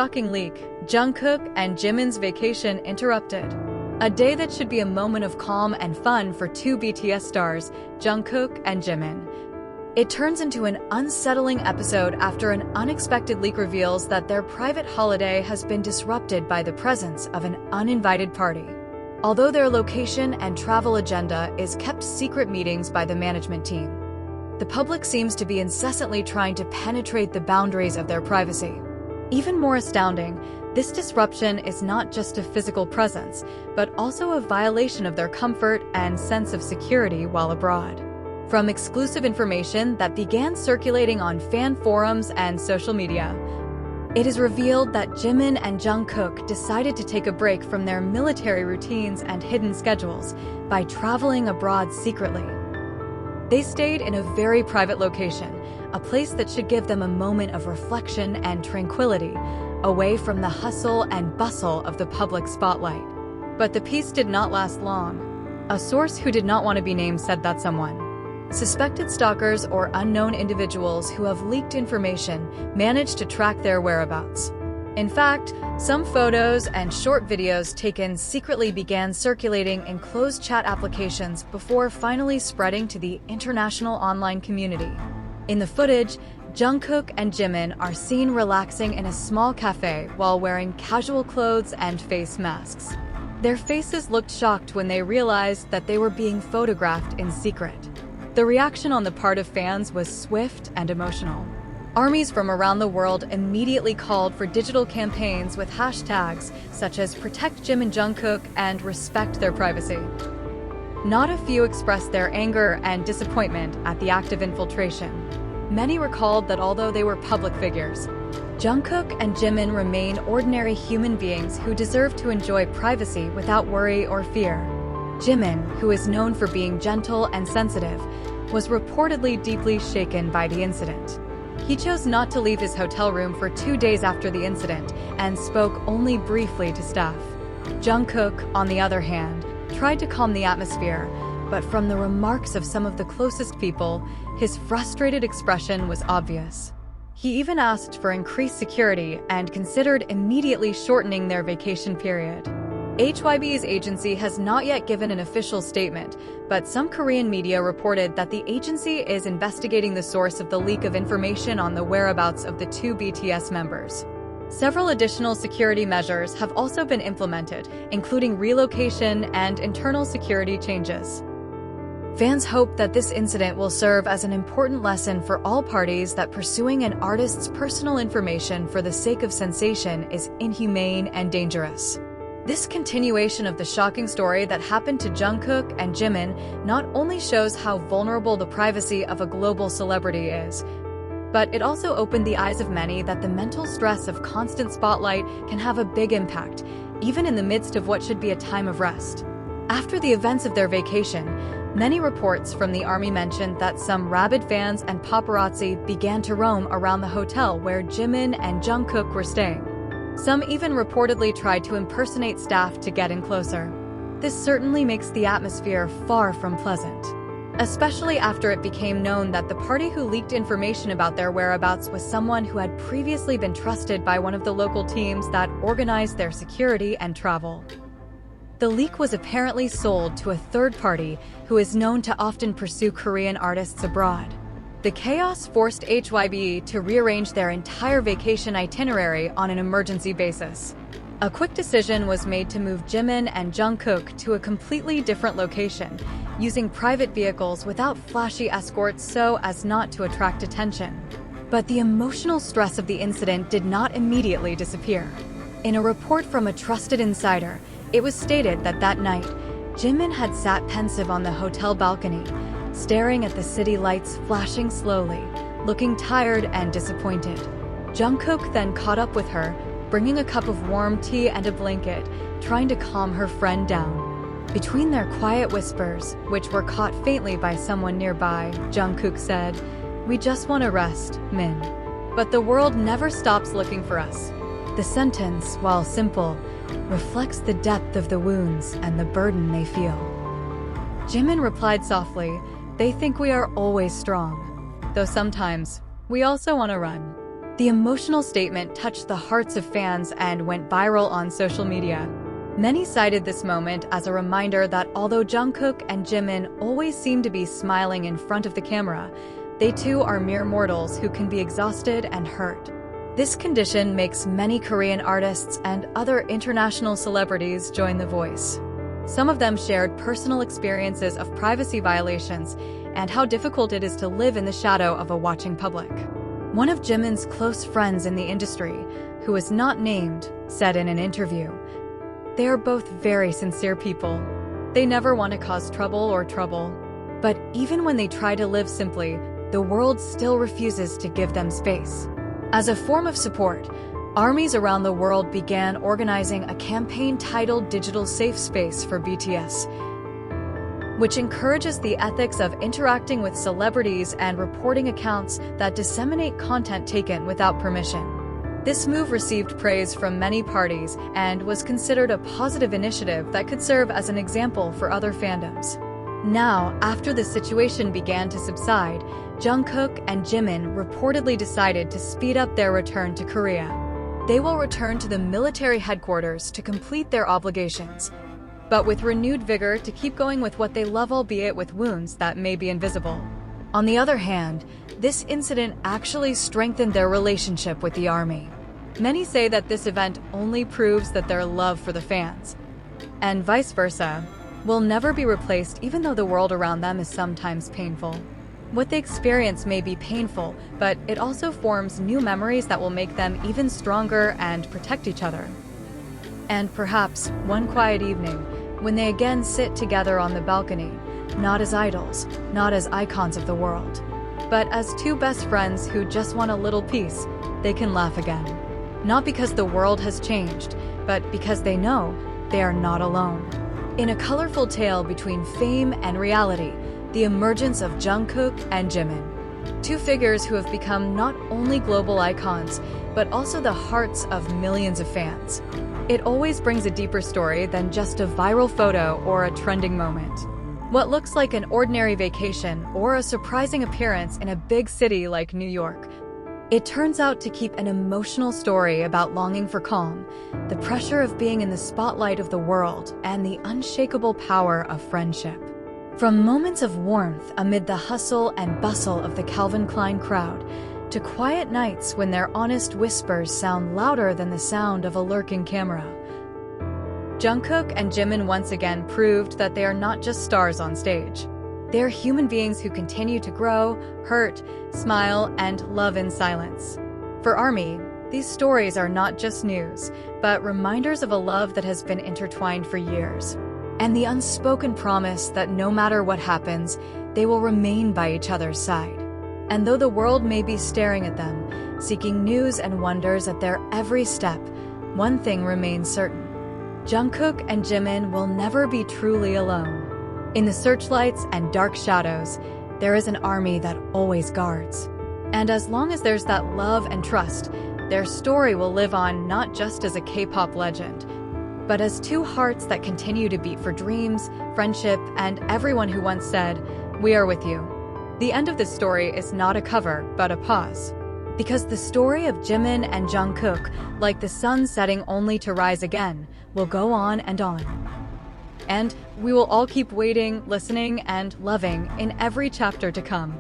shocking leak, Jungkook and Jimin's vacation interrupted. A day that should be a moment of calm and fun for two BTS stars, Jungkook and Jimin. It turns into an unsettling episode after an unexpected leak reveals that their private holiday has been disrupted by the presence of an uninvited party. Although their location and travel agenda is kept secret meetings by the management team, the public seems to be incessantly trying to penetrate the boundaries of their privacy. Even more astounding, this disruption is not just a physical presence, but also a violation of their comfort and sense of security while abroad. From exclusive information that began circulating on fan forums and social media, it is revealed that Jimin and Jungkook decided to take a break from their military routines and hidden schedules by traveling abroad secretly. They stayed in a very private location, a place that should give them a moment of reflection and tranquility, away from the hustle and bustle of the public spotlight. But the peace did not last long. A source who did not want to be named said that someone, suspected stalkers or unknown individuals who have leaked information managed to track their whereabouts. In fact, some photos and short videos taken secretly began circulating in closed chat applications before finally spreading to the international online community. In the footage, Jungkook and Jimin are seen relaxing in a small cafe while wearing casual clothes and face masks. Their faces looked shocked when they realized that they were being photographed in secret. The reaction on the part of fans was swift and emotional. Armies from around the world immediately called for digital campaigns with hashtags such as Protect Jim and Jungkook and Respect Their Privacy. Not a few expressed their anger and disappointment at the act of infiltration. Many recalled that although they were public figures, Jungkook and Jimin remain ordinary human beings who deserve to enjoy privacy without worry or fear. Jimin, who is known for being gentle and sensitive, was reportedly deeply shaken by the incident. He chose not to leave his hotel room for 2 days after the incident and spoke only briefly to staff. Jungkook, on the other hand, tried to calm the atmosphere, but from the remarks of some of the closest people, his frustrated expression was obvious. He even asked for increased security and considered immediately shortening their vacation period. HYB's agency has not yet given an official statement, but some Korean media reported that the agency is investigating the source of the leak of information on the whereabouts of the two BTS members. Several additional security measures have also been implemented, including relocation and internal security changes. Fans hope that this incident will serve as an important lesson for all parties that pursuing an artist's personal information for the sake of sensation is inhumane and dangerous. This continuation of the shocking story that happened to Jungkook and Jimin not only shows how vulnerable the privacy of a global celebrity is, but it also opened the eyes of many that the mental stress of constant spotlight can have a big impact, even in the midst of what should be a time of rest. After the events of their vacation, many reports from the army mentioned that some rabid fans and paparazzi began to roam around the hotel where Jimin and Jungkook were staying. Some even reportedly tried to impersonate staff to get in closer. This certainly makes the atmosphere far from pleasant, especially after it became known that the party who leaked information about their whereabouts was someone who had previously been trusted by one of the local teams that organized their security and travel. The leak was apparently sold to a third party who is known to often pursue Korean artists abroad. The chaos forced HYB to rearrange their entire vacation itinerary on an emergency basis. A quick decision was made to move Jimin and Jungkook to a completely different location, using private vehicles without flashy escorts so as not to attract attention. But the emotional stress of the incident did not immediately disappear. In a report from a trusted insider, it was stated that that night, Jimin had sat pensive on the hotel balcony, staring at the city lights flashing slowly, looking tired and disappointed. Jungkook then caught up with her, bringing a cup of warm tea and a blanket, trying to calm her friend down. Between their quiet whispers, which were caught faintly by someone nearby, Jungkook said, "We just want to rest, Min. But the world never stops looking for us." The sentence, while simple, reflects the depth of the wounds and the burden they feel. Jimin replied softly, "They think we are always strong, though sometimes we also want to run." The emotional statement touched the hearts of fans and went viral on social media. Many cited this moment as a reminder that although Jungkook and Jimin always seem to be smiling in front of the camera, they too are mere mortals who can be exhausted and hurt. This condition makes many Korean artists and other international celebrities join the voice. Some of them shared personal experiences of privacy violations and how difficult it is to live in the shadow of a watching public. One of Jimin's close friends in the industry, who was not named, said in an interview, "They are both very sincere people. They never want to cause trouble. But even when they try to live simply, the world still refuses to give them space." As a form of support, armies around the world began organizing a campaign titled Digital Safe Space for BTS, which encourages the ethics of interacting with celebrities and reporting accounts that disseminate content taken without permission. This move received praise from many parties and was considered a positive initiative that could serve as an example for other fandoms. Now, after the situation began to subside, Jungkook and Jimin reportedly decided to speed up their return to Korea. They will return to the military headquarters to complete their obligations, but with renewed vigor to keep going with what they love, albeit with wounds that may be invisible. On the other hand, this incident actually strengthened their relationship with the army. Many say that this event only proves that their love for the fans, and vice versa, will never be replaced, even though the world around them is sometimes painful. What they experience may be painful, but it also forms new memories that will make them even stronger and protect each other. And perhaps one quiet evening, when they again sit together on the balcony, not as idols, not as icons of the world, but as two best friends who just want a little peace, they can laugh again. Not because the world has changed, but because they know they are not alone. In a colorful tale between fame and reality, the emergence of Jungkook and Jimin, two figures who have become not only global icons, but also the hearts of millions of fans. It always brings a deeper story than just a viral photo or a trending moment. What looks like an ordinary vacation or a surprising appearance in a big city like New York, it turns out to keep an emotional story about longing for calm, the pressure of being in the spotlight of the world, and the unshakable power of friendship. From moments of warmth amid the hustle and bustle of the Calvin Klein crowd, to quiet nights when their honest whispers sound louder than the sound of a lurking camera. Jungkook and Jimin once again proved that they are not just stars on stage. They are human beings who continue to grow, hurt, smile, and love in silence. For ARMY, these stories are not just news, but reminders of a love that has been intertwined for years, and the unspoken promise that no matter what happens, they will remain by each other's side. And though the world may be staring at them, seeking news and wonders at their every step, one thing remains certain. Jungkook and Jimin will never be truly alone. In the searchlights and dark shadows, there is an army that always guards. And as long as there's that love and trust, their story will live on not just as a K-pop legend, but as two hearts that continue to beat for dreams, friendship, and everyone who once said, "We are with you." The end of this story is not a cover, but a pause. Because the story of Jimin and Jungkook, like the sun setting only to rise again, will go on and on. And we will all keep waiting, listening, and loving in every chapter to come.